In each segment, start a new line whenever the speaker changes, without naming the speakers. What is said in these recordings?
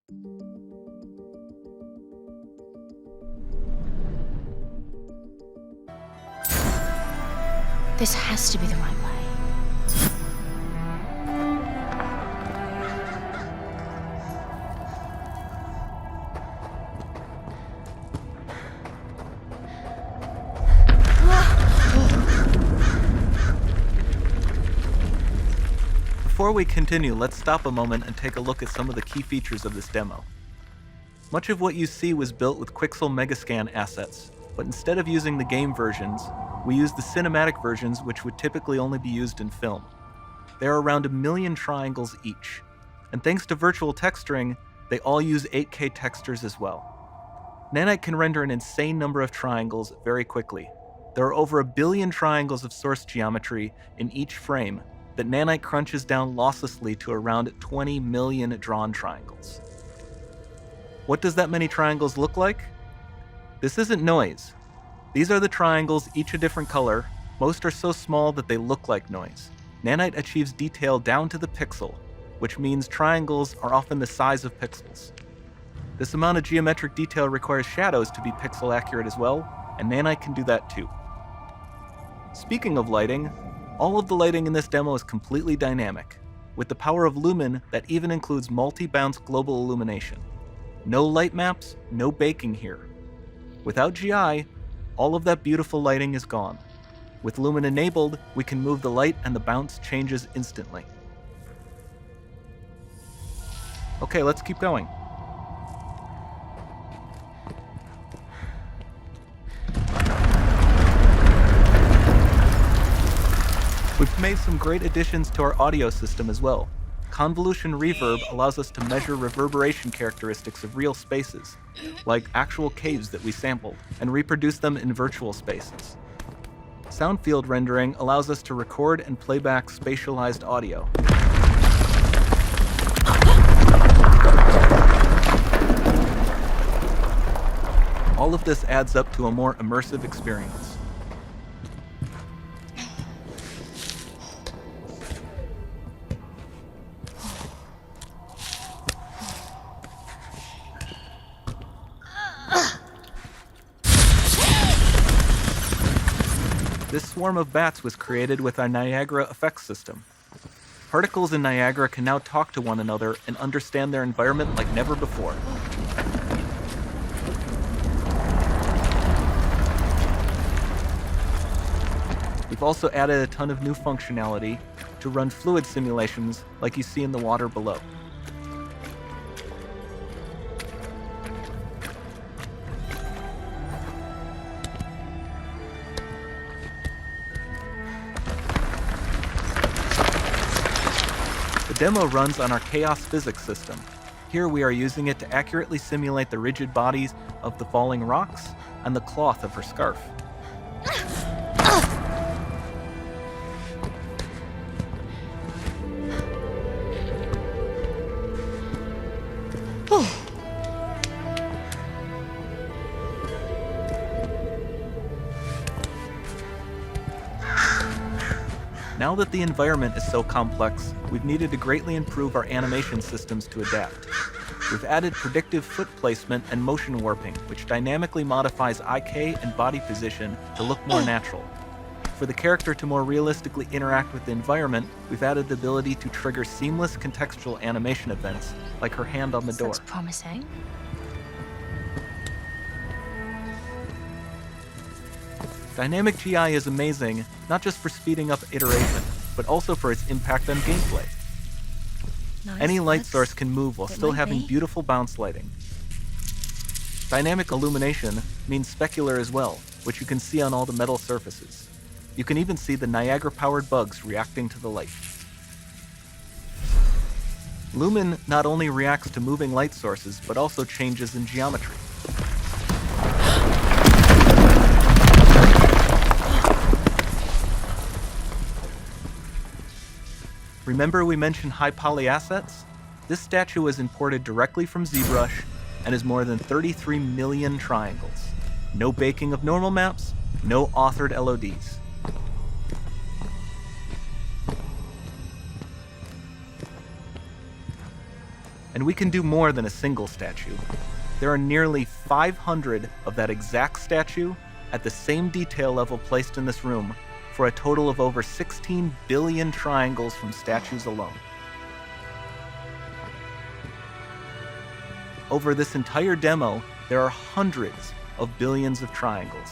This has to be the right way.
Before we continue, let's stop a moment and take a look at some of the key features of this demo. Much of what you see was built with Quixel Megascan assets, but instead of using the game versions, we used the cinematic versions, which would typically only be used in film. There are around 1 million triangles each, and thanks to virtual texturing, they all use 8K textures as well. Nanite can render an insane number of triangles very quickly. There are over 1 billion triangles of source geometry in each frame that Nanite crunches down losslessly to around 20 million drawn triangles. What does that many triangles look like? This isn't noise. These are the triangles, each a different color. Most are so small that they look like noise. Nanite achieves detail down to the pixel, which means triangles are often the size of pixels. This amount of geometric detail requires shadows to be pixel accurate as well, and Nanite can do that too. Speaking of lighting, all of the lighting in this demo is completely dynamic, with the power of Lumen that even includes multi-bounce global illumination. No light maps, no baking here. Without GI, all of that beautiful lighting is gone. With Lumen enabled, we can move the light and the bounce changes instantly. Okay, let's keep going. We've made some great additions to our audio system as well. Convolution reverb allows us to measure reverberation characteristics of real spaces, like actual caves that we sampled, and reproduce them in virtual spaces. Sound field rendering allows us to record and playback spatialized audio. All of this adds up to a more immersive experience. This swarm of bats was created with our Niagara effects system. Particles in Niagara can now talk to one another and understand their environment like never before. We've also added a ton of new functionality to run fluid simulations like you see in the water below. The demo runs on our chaos physics system. Here we are using it to accurately simulate the rigid bodies of the falling rocks and the cloth of her scarf. Now that the environment is so complex, we've needed to greatly improve our animation systems to adapt. We've added predictive foot placement and motion warping, which dynamically modifies IK and body position to look more natural. For the character to more realistically interact with the environment, we've added the ability to trigger seamless contextual animation events, like her hand on the door.
Looks promising.
Dynamic GI is amazing, not just for speeding up iteration, but also for its impact on gameplay.
Nice.
Any light source can move while still having
be.
beautiful bounce lighting. Dynamic illumination means specular as well, which you can see on all the metal surfaces. You can even see the Niagara-powered bugs reacting to the light. Lumen not only reacts to moving light sources, but also changes in geometry. Remember we mentioned high poly assets? This statue was imported directly from ZBrush and is more than 33 million triangles. No baking of normal maps, no authored LODs. And we can do more than a single statue. There are nearly 500 of that exact statue at the same detail level placed in this room, for a total of over 16 billion triangles from statues alone. Over this entire demo, there are hundreds of billions of triangles.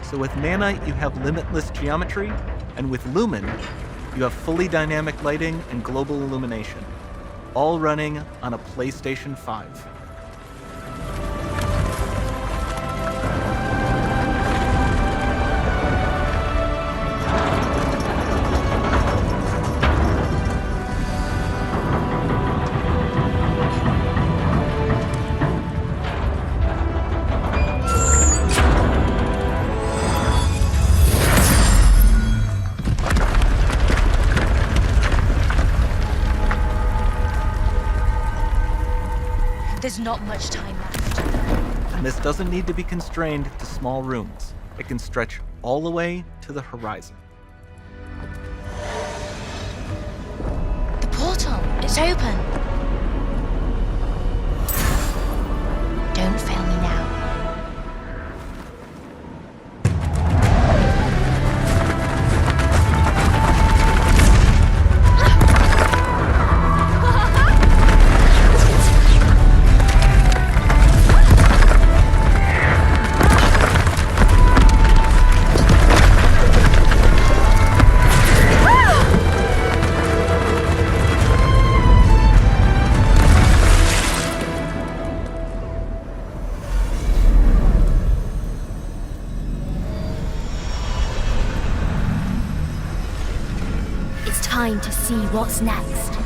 So with Nanite, you have limitless geometry, and with Lumen, you have fully dynamic lighting and global illumination, all running on a PlayStation 5.
There's not much time left.
And this doesn't need to be constrained to small rooms. It can stretch all the way to the horizon.
The portal, it's open. Don't fail me now.
Time to see what's next.